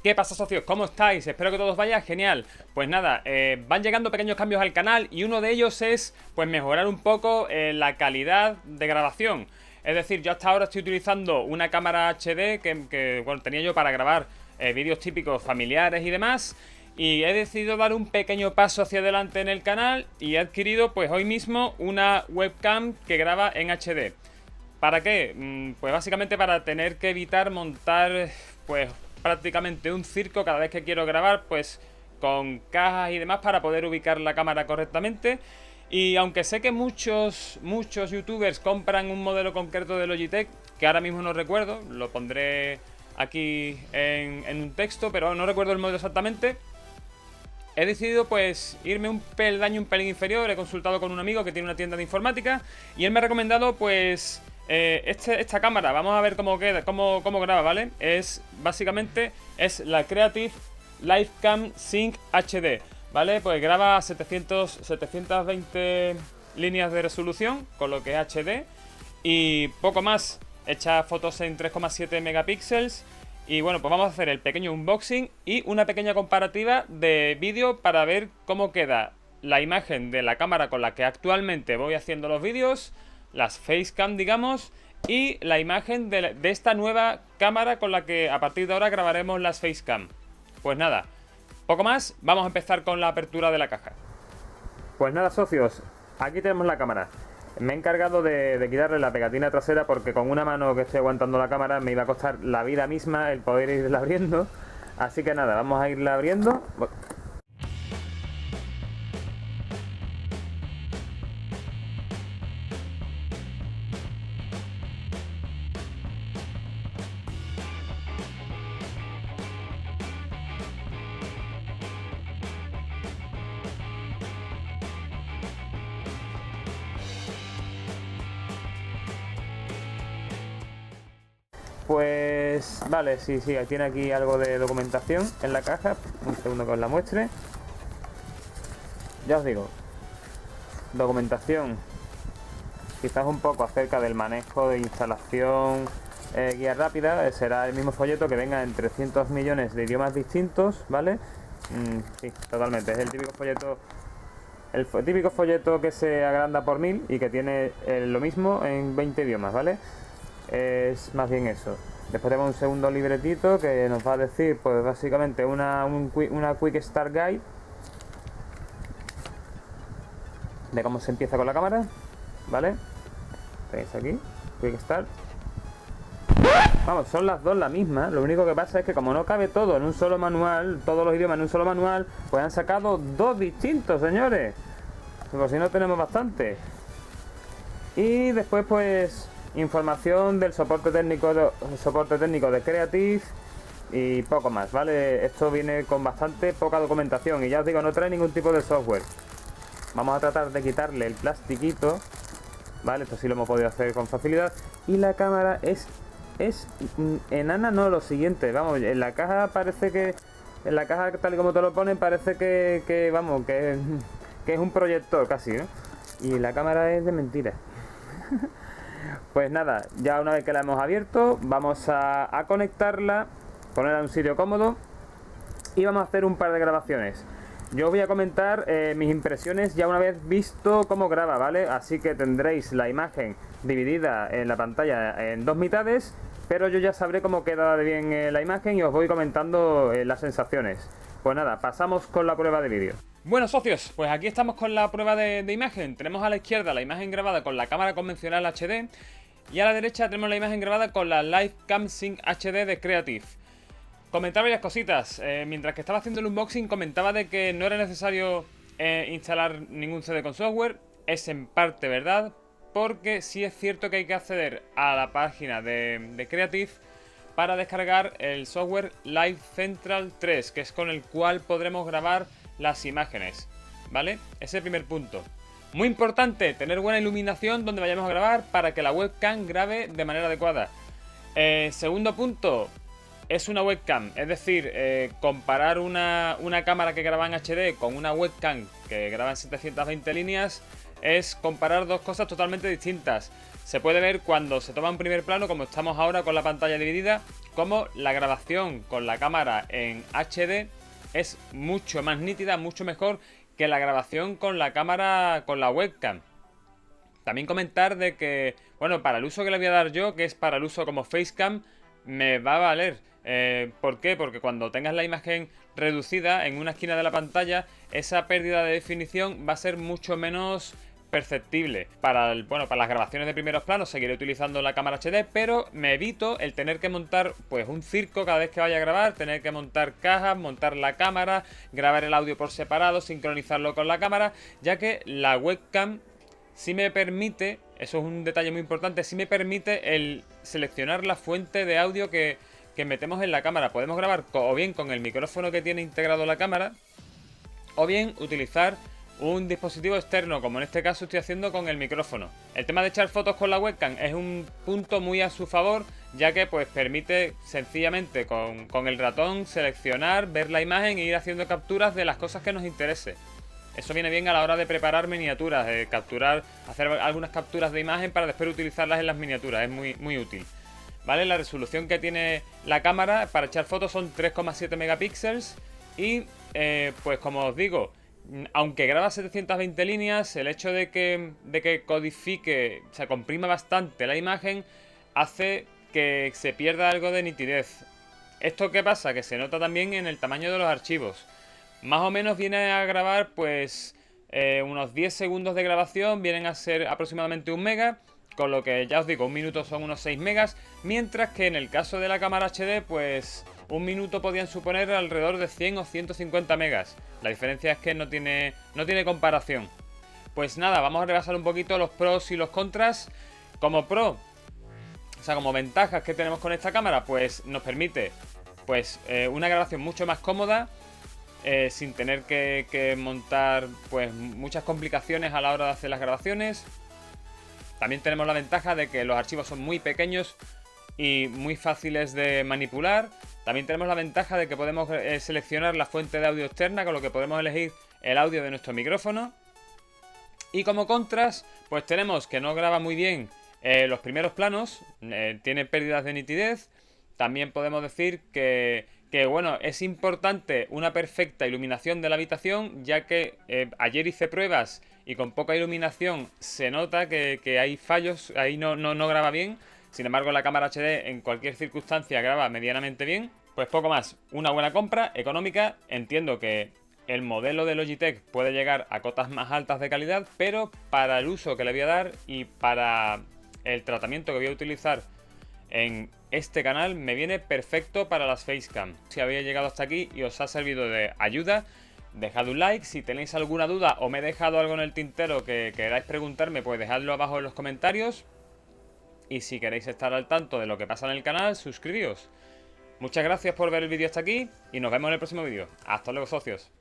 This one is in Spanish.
¿Qué pasa, socios? ¿Cómo estáis? Espero que todos vaya genial. Pues nada, van llegando pequeños cambios al canal y uno de ellos es pues mejorar un poco la calidad de grabación. Es decir, yo hasta ahora estoy utilizando una cámara HD que bueno, tenía yo para grabar vídeos típicos familiares y demás. Y he decidido dar un pequeño paso hacia adelante en el canal y he adquirido pues hoy mismo una webcam que graba en HD. ¿Para qué? Pues básicamente para tener que evitar montar pues prácticamente un circo cada vez que quiero grabar, pues con cajas y demás para poder ubicar la cámara correctamente. Y aunque sé que muchos youtubers compran un modelo concreto de Logitech, que ahora mismo no recuerdo, lo pondré aquí en un texto, pero no recuerdo el modelo exactamente. He decidido pues irme un peldaño, un pelín inferior. He consultado con un amigo que tiene una tienda de informática y él me ha recomendado pues esta cámara. Vamos a ver cómo queda, cómo graba, ¿vale? Básicamente es la Creative Livecam Sync HD, ¿vale? Pues graba a 720 líneas de resolución, con lo que es HD, y poco más. Echa fotos en 3,7 megapíxeles. Y bueno, pues vamos a hacer el pequeño unboxing y una pequeña comparativa de vídeo para ver cómo queda la imagen de la cámara con la que actualmente voy haciendo los vídeos, las facecam, digamos, y la imagen de esta nueva cámara con la que a partir de ahora grabaremos las facecam. Pues nada, poco más, vamos a empezar con la apertura de la caja. Pues nada, socios, aquí tenemos la cámara. Me he encargado de quitarle la pegatina trasera porque con una mano que estoy aguantando la cámara me iba a costar la vida misma el poder irla abriendo. Así que nada, vamos a irla abriendo. Pues vale, sí, tiene aquí algo de documentación en la caja. Un segundo que os la muestre. Ya os digo, documentación quizás un poco acerca del manejo de instalación, guía rápida. Será el mismo folleto que venga en 300 millones de idiomas distintos, ¿vale? Sí, totalmente, es el típico folleto. El típico folleto que se agranda por 1000 y que tiene lo mismo en 20 idiomas, ¿vale? Es más bien eso. Después tenemos un segundo libretito que nos va a decir, pues básicamente una Quick Start Guide de cómo se empieza con la cámara, ¿vale? Tenéis aquí, Quick Start. Vamos, son las dos la misma. Lo único que pasa es que como no cabe todo en un solo manual, todos los idiomas en un solo manual, pues han sacado dos distintos, señores. Por si no tenemos bastante. Y después pues información del soporte técnico de Creative y poco más, ¿vale? Esto viene con bastante poca documentación y ya os digo, no trae ningún tipo de software. Vamos a tratar de quitarle el plastiquito, ¿vale? Esto sí lo hemos podido hacer con facilidad. Y la cámara es enana, no, lo siguiente, vamos, en la caja parece que... En la caja tal y como te lo ponen parece que vamos, que es un proyector casi, ¿no? Y la cámara es de mentira. Pues nada, ya una vez que la hemos abierto, vamos a conectarla, ponerla en un sitio cómodo y vamos a hacer un par de grabaciones. Yo os voy a comentar mis impresiones ya una vez visto cómo graba, ¿vale? Así que tendréis la imagen dividida en la pantalla en dos mitades, pero yo ya sabré cómo queda de bien la imagen y os voy comentando las sensaciones. Pues nada, pasamos con la prueba de vídeo. Bueno, socios, pues aquí estamos con la prueba de imagen. Tenemos a la izquierda la imagen grabada con la cámara convencional HD y a la derecha tenemos la imagen grabada con la Livecam Sync HD de Creative. Comentar varias cositas. Mientras que estaba haciendo el unboxing comentaba de que no era necesario instalar ningún CD con software. Es en parte verdad, porque sí es cierto que hay que acceder a la página de Creative para descargar el software Live Central 3, que es con el cual podremos grabar las imágenes, ¿vale? Ese es el primer punto. Muy importante, tener buena iluminación donde vayamos a grabar para que la webcam grabe de manera adecuada. Segundo punto, es una webcam, es decir, comparar una cámara que graba en HD con una webcam que graba en 720 líneas es comparar dos cosas totalmente distintas. se puede ver cuando se toma un primer plano, como estamos ahora con la pantalla dividida, como la grabación con la cámara en HD es mucho más nítida, mucho mejor que la grabación con la cámara, con la webcam. También comentar de que, bueno, para el uso que le voy a dar yo, que es para el uso como facecam, me va a valer. ¿Por qué? Porque cuando tengas la imagen reducida en una esquina de la pantalla, esa pérdida de definición va a ser mucho menos perceptible. Para las grabaciones de primeros planos seguiré utilizando la cámara HD, pero me evito el tener que montar pues un circo cada vez que vaya a grabar, tener que montar cajas, montar la cámara, grabar el audio por separado, sincronizarlo con la cámara, ya que la webcam sí me permite, eso es un detalle muy importante, sí me permite el seleccionar la fuente de audio que metemos en la cámara. Podemos grabar o bien con el micrófono que tiene integrado la cámara, o bien utilizar un dispositivo externo, como en este caso estoy haciendo con el micrófono. El tema de echar fotos con la webcam es un punto muy a su favor, ya que pues permite sencillamente con el ratón seleccionar, ver la imagen e ir haciendo capturas de las cosas que nos interese. Eso viene bien a la hora de preparar miniaturas, de capturar, hacer algunas capturas de imagen para después utilizarlas en las miniaturas, es muy útil. ¿Vale? La resolución que tiene la cámara para echar fotos son 3,7 megapíxeles y pues como os digo, aunque graba 720 líneas, el hecho de que codifique, se comprima bastante la imagen, hace que se pierda algo de nitidez. ¿Esto qué pasa? Que se nota también en el tamaño de los archivos. Más o menos viene a grabar pues unos 10 segundos de grabación, vienen a ser aproximadamente 1 mega, con lo que ya os digo, 1 minuto son unos 6 megas, mientras que en el caso de la cámara HD pues 1 minuto podían suponer alrededor de 100 o 150 megas. La diferencia es que no tiene comparación. Pues nada, vamos a repasar un poquito los pros y los contras. Como pro, o sea, como ventajas que tenemos con esta cámara, pues nos permite pues una grabación mucho más cómoda, sin tener que montar pues muchas complicaciones a la hora de hacer las grabaciones. También tenemos la ventaja de que los archivos son muy pequeños y muy fáciles de manipular. También tenemos la ventaja de que podemos seleccionar la fuente de audio externa, con lo que podemos elegir el audio de nuestro micrófono. Y como contras, pues tenemos que no graba muy bien los primeros planos, tiene pérdidas de nitidez. También podemos decir que bueno, es importante una perfecta iluminación de la habitación, ya que ayer hice pruebas y con poca iluminación se nota que hay fallos, ahí no graba bien. Sin embargo, la cámara HD en cualquier circunstancia graba medianamente bien. Pues poco más, una buena compra, económica. Entiendo que el modelo de Logitech puede llegar a cotas más altas de calidad, pero para el uso que le voy a dar y para el tratamiento que voy a utilizar en este canal me viene perfecto para las facecam. Si habéis llegado hasta aquí y os ha servido de ayuda, dejad un like. Si tenéis alguna duda o me he dejado algo en el tintero que queráis preguntarme, pues dejadlo abajo en los comentarios. Y si queréis estar al tanto de lo que pasa en el canal, suscribíos. Muchas gracias por ver el vídeo hasta aquí y nos vemos en el próximo vídeo. Hasta luego, socios.